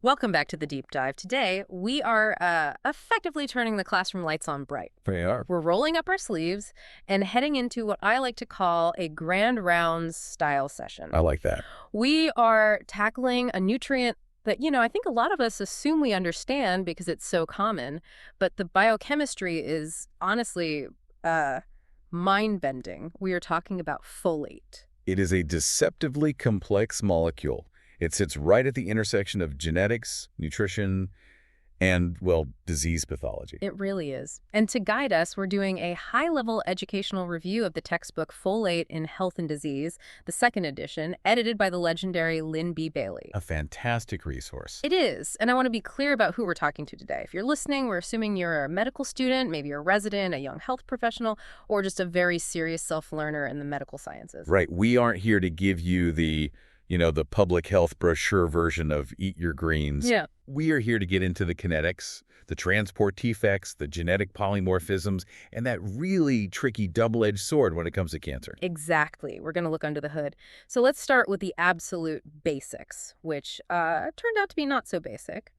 Welcome back to the deep dive. Today, we are effectively turning the classroom lights on bright. They are. We're rolling up our sleeves and heading into what I like to call a grand rounds style session. I like that. We are tackling a nutrient that, I think a lot of us assume we understand because it's so common, but the biochemistry is honestly mind-bending. We are talking about folate. It is a deceptively complex molecule. It sits right at the intersection of genetics, nutrition, and, well, disease pathology. It really is. And to guide us, we're doing a high-level educational review of the textbook Folate in Health and Disease, the second edition, edited by the legendary Lynn B. Bailey. A fantastic resource. It is. And I want to be clear about who we're talking to today. If you're listening, we're assuming you're a medical student, maybe you're a resident, a young health professional, or just a very serious self-learner in the medical sciences. Right. We aren't here to give you the public health brochure version of Eat Your Greens. Yeah. We are here to get into the kinetics, the transport defects, the genetic polymorphisms, and that really tricky double-edged sword when it comes to cancer. Exactly. We're going to look under the hood. So let's start with the absolute basics, which turned out to be not so basic,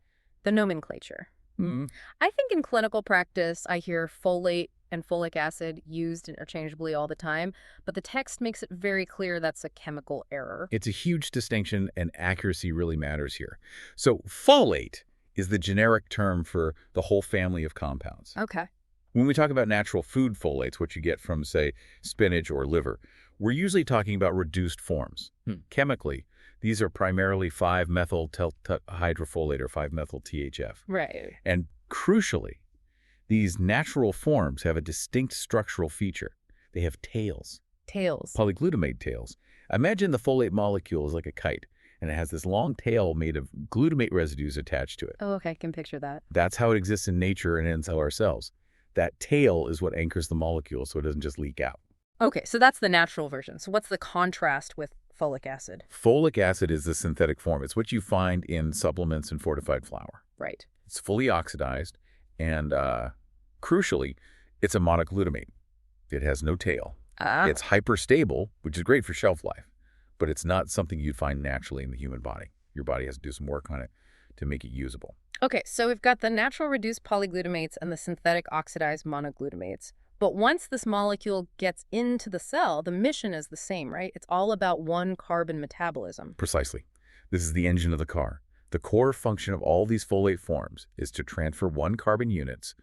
the nomenclature. Mm-hmm. I think in clinical practice, I hear folate and folic acid used interchangeably all the time, but the text makes it very clear that's a chemical error. It's a huge distinction, and accuracy really matters here. So folate is the generic term for the whole family of compounds. Okay. When we talk about natural food folates, what you get from, say, spinach or liver, we're usually talking about reduced forms. Chemically, these are primarily 5-methyl hydrofolate or 5-methyl THF. Right. And crucially, these natural forms have a distinct structural feature. They have tails. Tails. Polyglutamate tails. Imagine the folate molecule is like a kite, and it has this long tail made of glutamate residues attached to it. Oh, okay. I can picture that. That's how it exists in nature and inside our cells. That tail is what anchors the molecule so it doesn't just leak out. Okay, so that's the natural version. So what's the contrast with folic acid? Folic acid is the synthetic form. It's what you find in supplements and fortified flour. Right. It's fully oxidized, and crucially, it's a monoglutamate. It has no tail. It's hyperstable, which is great for shelf life, but it's not something you'd find naturally in the human body. Your body has to do some work on it to make it usable. Okay, so we've got the natural reduced polyglutamates and the synthetic oxidized monoglutamates. But once this molecule gets into the cell, the mission is the same, right? It's all about one carbon metabolism. Precisely. This is the engine of the car. The core function of all these folate forms is to transfer one carbon units,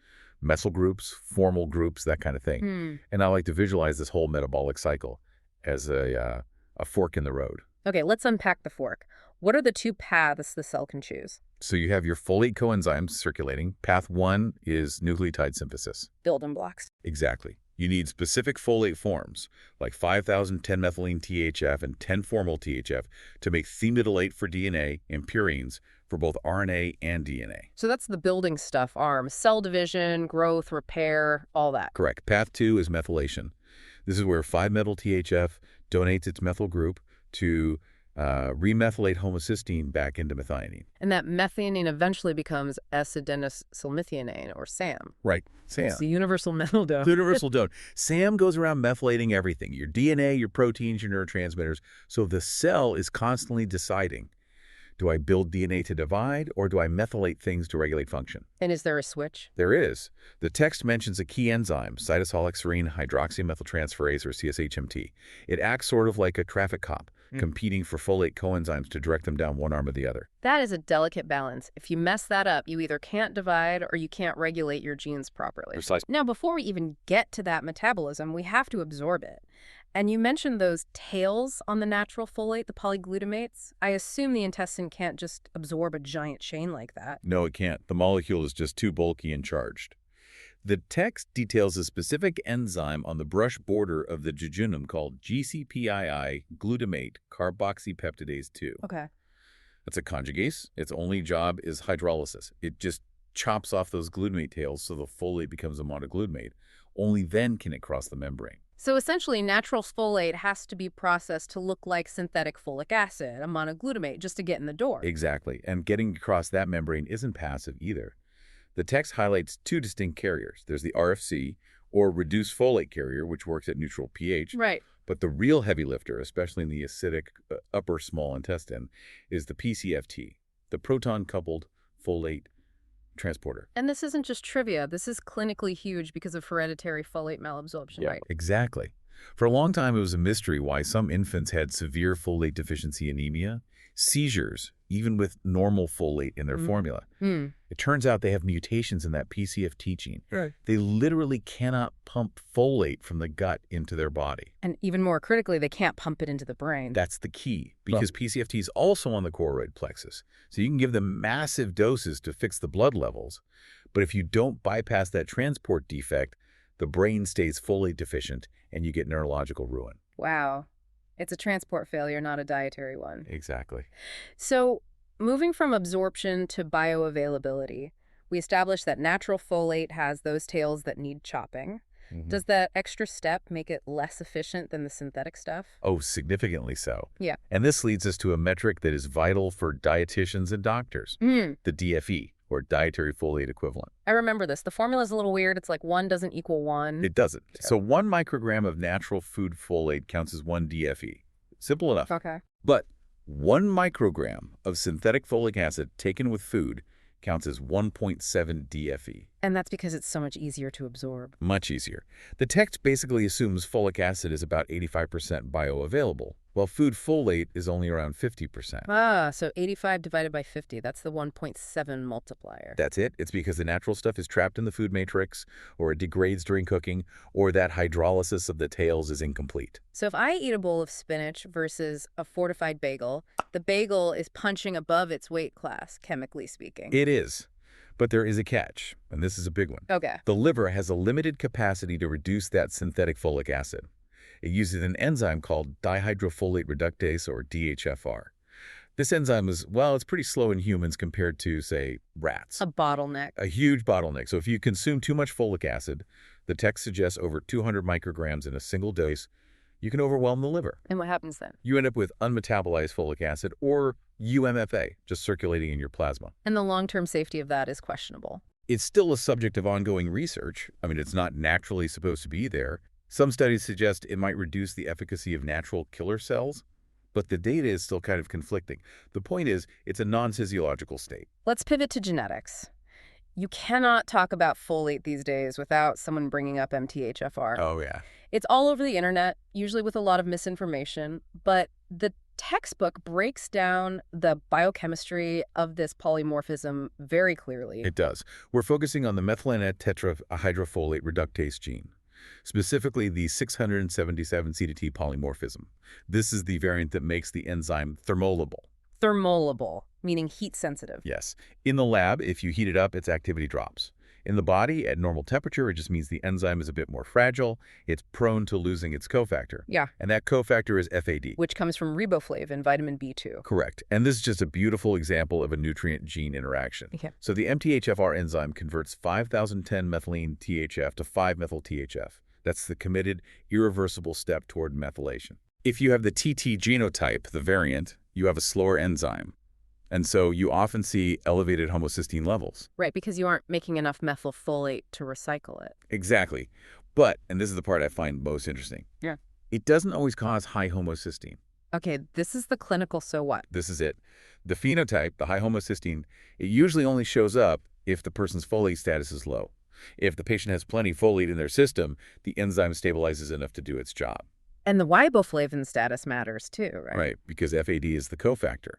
methyl groups, formal groups, that kind of thing. And I like to visualize this whole metabolic cycle as a fork in the road. Okay, let's unpack the fork. What are the two paths the cell can choose? So you have your folate coenzymes circulating. Path 1 is nucleotide synthesis. Building blocks. Exactly. You need specific folate forms, like 5,000 10-methylene THF and 10-formal THF, to make thymidylate for DNA and purines for both RNA and DNA. So that's the building stuff, arms, cell division, growth, repair, all that. Correct. Path 2 is methylation. This is where 5-methyl THF donates its methyl group to remethylate homocysteine back into methionine. And that methionine eventually becomes S-adenosylmethionine, or SAM. Right, SAM. It's the universal methylone. The universal don't. SAM goes around methylating everything, your DNA, your proteins, your neurotransmitters. So the cell is constantly deciding, do I build DNA to divide, or do I methylate things to regulate function? And is there a switch? There is. The text mentions a key enzyme, cytosolic-serine hydroxymethyltransferase, or CSHMT. It acts sort of like a traffic cop, competing for folate coenzymes to direct them down one arm or the other. That is a delicate balance. If you mess that up, you either can't divide or you can't regulate your genes properly. Precisely. Now, before we even get to that metabolism, we have to absorb it. And you mentioned those tails on the natural folate, the polyglutamates. I assume the intestine can't just absorb a giant chain like that. No, it can't. The molecule is just too bulky and charged. The text details a specific enzyme on the brush border of the jejunum called GCPII glutamate carboxypeptidase 2. Okay. That's a conjugase. Its only job is hydrolysis. It just chops off those glutamate tails so the folate becomes a monoglutamate. Only then can it cross the membrane. So essentially, natural folate has to be processed to look like synthetic folic acid, a monoglutamate, just to get in the door. Exactly. And getting across that membrane isn't passive either. The text highlights two distinct carriers. There's the RFC, or reduced folate carrier, which works at neutral pH. Right. But the real heavy lifter, especially in the acidic upper small intestine, is the PCFT, the proton-coupled folate transporter. And this isn't just trivia. This is clinically huge because of hereditary folate malabsorption, right? Exactly. For a long time, it was a mystery why some infants had severe folate deficiency anemia, seizures, even with normal folate in their formula. It turns out they have mutations in that PCFT gene. Right. They literally cannot pump folate from the gut into their body. And even more critically, they can't pump it into the brain. That's the key, because PCFT is also on the choroid plexus. So you can give them massive doses to fix the blood levels, but if you don't bypass that transport defect, the brain stays folate deficient and you get neurological ruin. Wow. It's a transport failure, not a dietary one. Exactly. So, moving from absorption to bioavailability, we established that natural folate has those tails that need chopping. Does that extra step make it less efficient than the synthetic stuff? Oh, significantly so. Yeah. And this leads us to a metric that is vital for dietitians and doctors, the DFE, or dietary folate equivalent. I remember this. The formula's a little weird. It's like 1 doesn't equal 1. It doesn't. So 1 microgram of natural food folate counts as 1 DFE. Simple enough. Okay. But 1 microgram of synthetic folic acid taken with food counts as 1.7 DFE. And that's because it's so much easier to absorb. Much easier. The text basically assumes folic acid is about 85% bioavailable, while food folate is only around 50%. Ah, so 85 divided by 50. That's the 1.7 multiplier. That's it. It's because the natural stuff is trapped in the food matrix, or it degrades during cooking, or that hydrolysis of the tails is incomplete. So if I eat a bowl of spinach versus a fortified bagel, the bagel is punching above its weight class, chemically speaking. It is. But there is a catch, and this is a big one. Okay. The liver has a limited capacity to reduce that synthetic folic acid. It uses an enzyme called dihydrofolate reductase, or DHFR. This enzyme is, well, it's pretty slow in humans compared to, say, rats. A bottleneck. A huge bottleneck. So if you consume too much folic acid, the text suggests over 200 micrograms in a single dose, you can overwhelm the liver. And what happens then? You end up with unmetabolized folic acid, or UMFA, just circulating in your plasma. And the long-term safety of that is questionable. It's still a subject of ongoing research. I mean, it's not naturally supposed to be there. Some studies suggest it might reduce the efficacy of natural killer cells, but the data is still kind of conflicting. The point is, it's a non-physiological state. Let's pivot to genetics. You cannot talk about folate these days without someone bringing up MTHFR. Oh, yeah. It's all over the internet, usually with a lot of misinformation, but the textbook breaks down the biochemistry of this polymorphism very clearly. It does. We're focusing on the methylene tetrahydrofolate reductase gene, specifically the 677C-T polymorphism. This is the variant that makes the enzyme thermolable. Thermolable, meaning heat sensitive. Yes. In the lab, if you heat it up, its activity drops. In the body, at normal temperature, it just means the enzyme is a bit more fragile. It's prone to losing its cofactor. Yeah. And that cofactor is FAD. Which comes from riboflavin, vitamin B2. Correct. And this is just a beautiful example of a nutrient-gene interaction. Okay. So the MTHFR enzyme converts 5010 methylene THF to 5-methyl-THF. That's the committed, irreversible step toward methylation. If you have the TT genotype, the variant, you have a slower enzyme. And so you often see elevated homocysteine levels. Right, because you aren't making enough methylfolate to recycle it. Exactly. But, and this is the part I find most interesting, Yeah. it doesn't always cause high homocysteine. Okay, this is the clinical so what? This is it. The phenotype, the high homocysteine, it usually only shows up if the person's folate status is low. If the patient has plenty folate in their system, the enzyme stabilizes enough to do its job. And the riboflavin status matters too, right? Right, because FAD is the cofactor.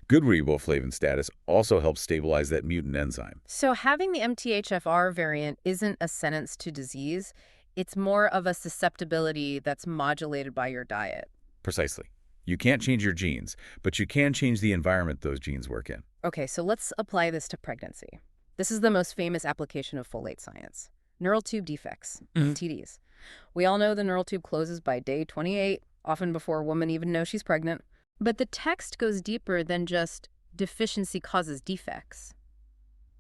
Good riboflavin status also helps stabilize that mutant enzyme. So having the MTHFR variant isn't a sentence to disease. It's more of a susceptibility that's modulated by your diet. Precisely. You can't change your genes, but you can change the environment those genes work in. Okay, so let's apply this to pregnancy. This is the most famous application of folate science. Neural tube defects, TDs. We all know the neural tube closes by day 28, often before a woman even knows she's pregnant. But the text goes deeper than just deficiency causes defects.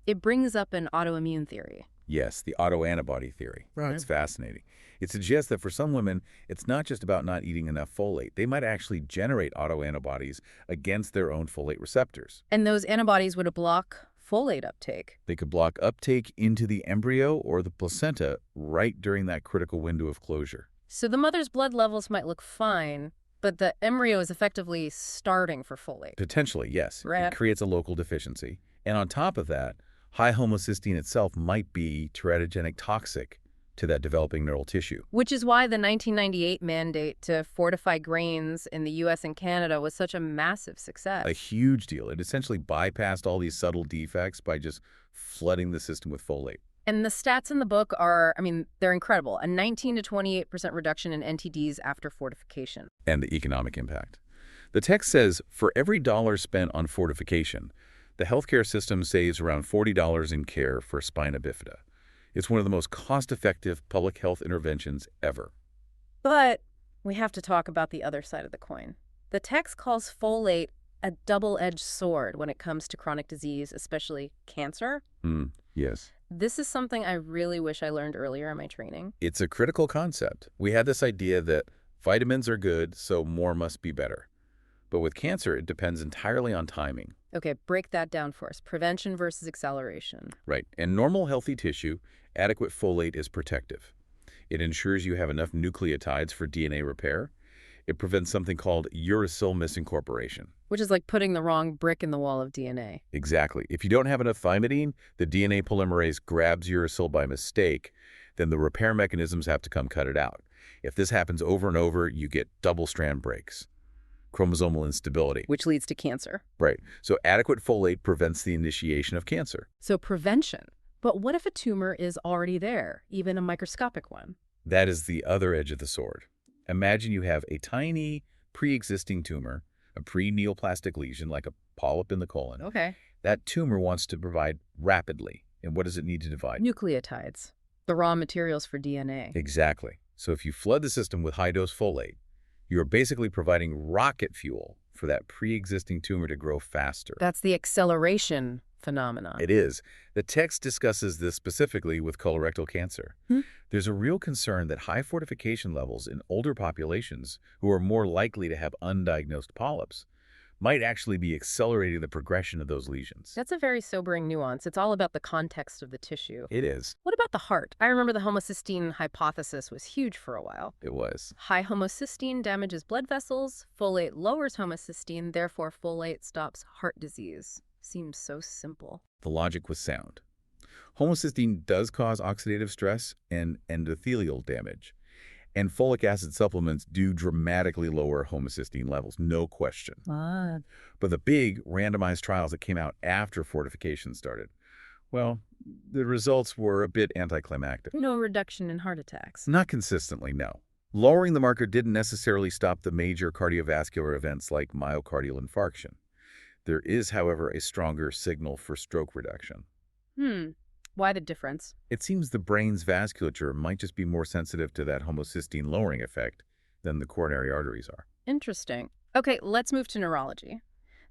It brings up an autoimmune theory. Yes, the autoantibody theory. Right. It's fascinating. It suggests that for some women, it's not just about not eating enough folate. They might actually generate autoantibodies against their own folate receptors. And those antibodies would block folate uptake. They could block uptake into the embryo or the placenta right during that critical window of closure. So the mother's blood levels might look fine, But the embryo is effectively starting for folate. Potentially, yes. Right. It creates a local deficiency. And on top of that, high homocysteine itself might be teratogenic toxic to that developing neural tissue. Which is why the 1998 mandate to fortify grains in the U.S. and Canada was such a massive success. A huge deal. It essentially bypassed all these subtle defects by just flooding the system with folate. And the stats in the book are, they're incredible. A 19 to 28% reduction in NTDs after fortification. And the economic impact. The text says for every dollar spent on fortification, the healthcare system saves around $40 in care for spina bifida. It's one of the most cost-effective public health interventions ever. But we have to talk about the other side of the coin. The text calls folate a double-edged sword when it comes to chronic disease, especially cancer. Yes. This is something I really wish I learned earlier in my training. It's a critical concept. We had this idea that vitamins are good, so more must be better. But with cancer, it depends entirely on timing. Okay, break that down for us. Prevention versus acceleration. Right. In normal healthy tissue, adequate folate is protective. It ensures you have enough nucleotides for DNA repair. It prevents something called uracil misincorporation. Which is like putting the wrong brick in the wall of DNA. Exactly. If you don't have enough thymidine, the DNA polymerase grabs uracil by mistake, then the repair mechanisms have to come cut it out. If this happens over and over, you get double-strand breaks. Chromosomal instability. Which leads to cancer. Right. So adequate folate prevents the initiation of cancer. So prevention. But what if a tumor is already there, even a microscopic one? That is the other edge of the sword. Imagine you have a tiny pre-existing tumor, a pre-neoplastic lesion like a polyp in the colon. Okay. That tumor wants to divide rapidly. And what does it need to divide? Nucleotides. The raw materials for DNA. Exactly. So if you flood the system with high-dose folate, you're basically providing rocket fuel for that pre-existing tumor to grow faster. That's the acceleration phenomenon. It is. The text discusses this specifically with colorectal cancer. There's a real concern that high fortification levels in older populations who are more likely to have undiagnosed polyps might actually be accelerating the progression of those lesions. That's a very sobering nuance. It's all about the context of the tissue. It is. What about the heart? I remember the homocysteine hypothesis was huge for a while. It was. High homocysteine damages blood vessels. Folate lowers homocysteine, therefore folate stops heart disease. Seems so simple. The logic was sound. Homocysteine does cause oxidative stress and endothelial damage. And folic acid supplements do dramatically lower homocysteine levels, no question. But the big randomized trials that came out after fortification started, well, the results were a bit anticlimactic. No reduction in heart attacks. Not consistently, no. Lowering the marker didn't necessarily stop the major cardiovascular events like myocardial infarction. There is, however, a stronger signal for stroke reduction. Why the difference? It seems the brain's vasculature might just be more sensitive to that homocysteine lowering effect than the coronary arteries are. Interesting. Okay, let's move to neurology.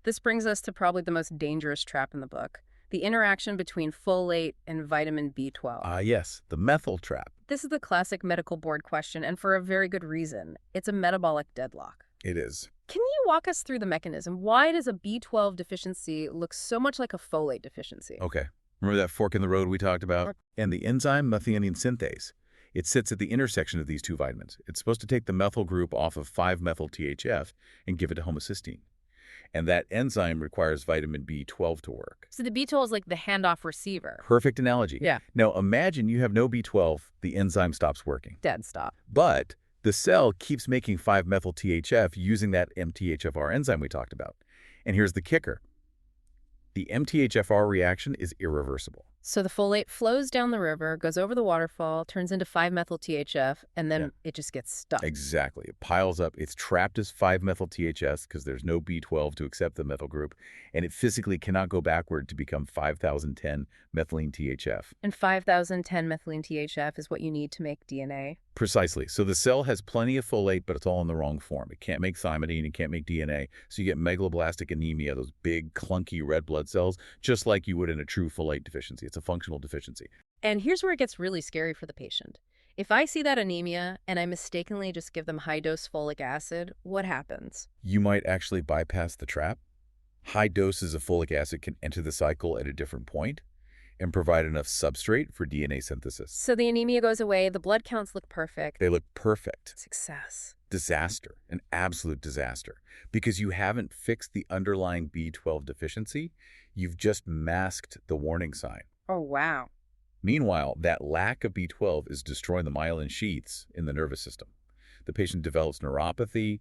This brings us to probably the most dangerous trap in the book, the interaction between folate and vitamin B12. Yes, the methyl trap. This is the classic medical board question, and for a very good reason. It's a metabolic deadlock. It is. Can you walk us through the mechanism? Why does a B12 deficiency look so much like a folate deficiency? Okay. Remember that fork in the road we talked about? And the enzyme methionine synthase. It sits at the intersection of these two vitamins. It's supposed to take the methyl group off of 5-methyl-THF and give it to homocysteine. And that enzyme requires vitamin B12 to work. So the B12 is like the handoff receiver. Perfect analogy. Yeah. Now imagine you have no B12, the enzyme stops working. Dead stop. But the cell keeps making 5-methyl-THF using that MTHFR enzyme we talked about. And here's the kicker. The MTHFR reaction is irreversible. So the folate flows down the river, goes over the waterfall, turns into 5-methyl-THF, and then it just gets stuck. Exactly. It piles up. It's trapped as 5-methyl-THF because there's no B12 to accept the methyl group, and it physically cannot go backward to become 5,010-methylene-THF. And 5,010-methylene-THF is what you need to make DNA? Precisely. So the cell has plenty of folate, but it's all in the wrong form. It can't make thymidine, it can't make DNA, so you get megaloblastic anemia, those big, clunky red blood cells, just like you would in a true folate deficiency. It's a functional deficiency. And here's where it gets really scary for the patient. If I see that anemia and I mistakenly just give them high-dose folic acid, what happens? You might actually bypass the trap. High doses of folic acid can enter the cycle at a different point and provide enough substrate for DNA synthesis. So the anemia goes away, the blood counts look perfect. They look perfect. Success. disaster, an absolute disaster, because you haven't fixed the underlying B12 deficiency. You've just masked the warning sign. Oh, wow. Meanwhile, that lack of B12 is destroying the myelin sheaths in the nervous system. The patient develops neuropathy,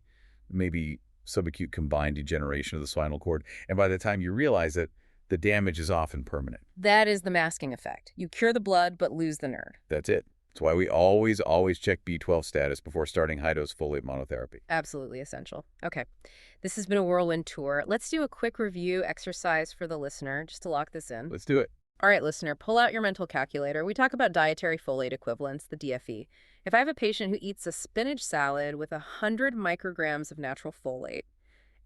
maybe subacute combined degeneration of the spinal cord, and by the time you realize it, the damage is often permanent. That is the masking effect. You cure the blood, but lose the nerve. That's it. That's why we always check B12 status before starting high-dose folate monotherapy. Absolutely essential. Okay. This has been a whirlwind tour. Let's do a quick review exercise for the listener, just to lock this in. Let's do it. All right, listener, pull out your mental calculator. We talk about dietary folate equivalents, the DFE. If I have a patient who eats a spinach salad with 100 micrograms of natural folate,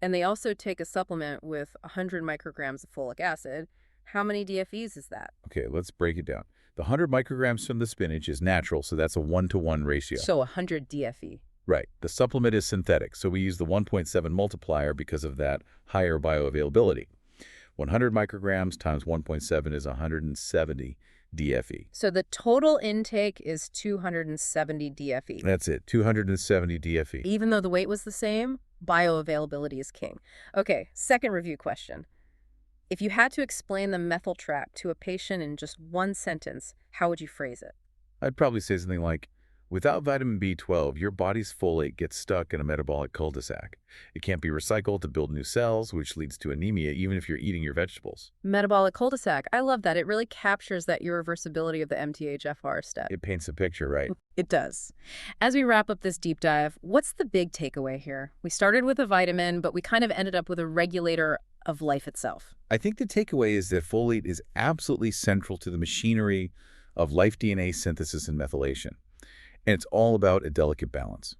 and they also take a supplement with 100 micrograms of folic acid, how many DFEs is that? Okay, let's break it down. The 100 micrograms from the spinach is natural, so that's a 1-to-1 ratio. So 100 DFE. Right. The supplement is synthetic, so we use the 1.7 multiplier because of that higher bioavailability. 100 micrograms times 1.7 is 170 DFE. So the total intake is 270 DFE. That's it, 270 DFE. Even though the weight was the same, bioavailability is king. Okay, second review question. If you had to explain the methyl trap to a patient in just one sentence, how would you phrase it? I'd probably say something like, without vitamin B12, your body's folate gets stuck in a metabolic cul-de-sac. It can't be recycled to build new cells, which leads to anemia even if you're eating your vegetables. Metabolic cul-de-sac. I love that. It really captures that irreversibility of the MTHFR step. It paints a picture, right? It does. As we wrap up this deep dive, what's the big takeaway here? We started with a vitamin, but we kind of ended up with a regulator of life itself. I think the takeaway is that folate is absolutely central to the machinery of life DNA synthesis and methylation. And it's all about a delicate balance.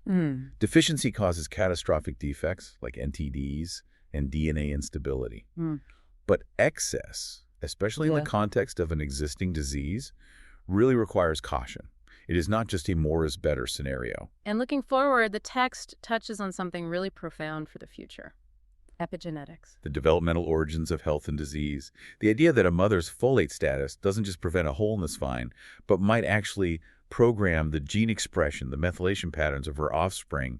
Deficiency causes catastrophic defects like NTDs and DNA instability. But excess, especially in the context of an existing disease, really requires caution. It is not just a more is better scenario. And looking forward, the text touches on something really profound for the future. Epigenetics. The developmental origins of health and disease. The idea that a mother's folate status doesn't just prevent a hole in the spine, but might actually program the gene expression, the methylation patterns of her offspring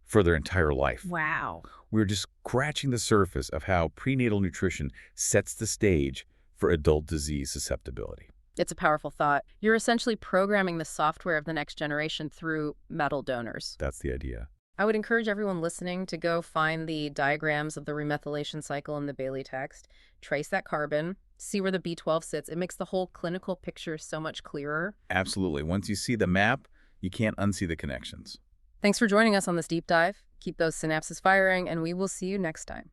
for their entire life. Wow. We're just scratching the surface of how prenatal nutrition sets the stage for adult disease susceptibility. It's a powerful thought. You're essentially programming the software of the next generation through metal donors. That's the idea. I would encourage everyone listening to go find the diagrams of the remethylation cycle in the Bailey text, trace that carbon, see where the B12 sits. It makes the whole clinical picture so much clearer. Absolutely. Once you see the map, you can't unsee the connections. Thanks for joining us on this deep dive. Keep those synapses firing, and we will see you next time.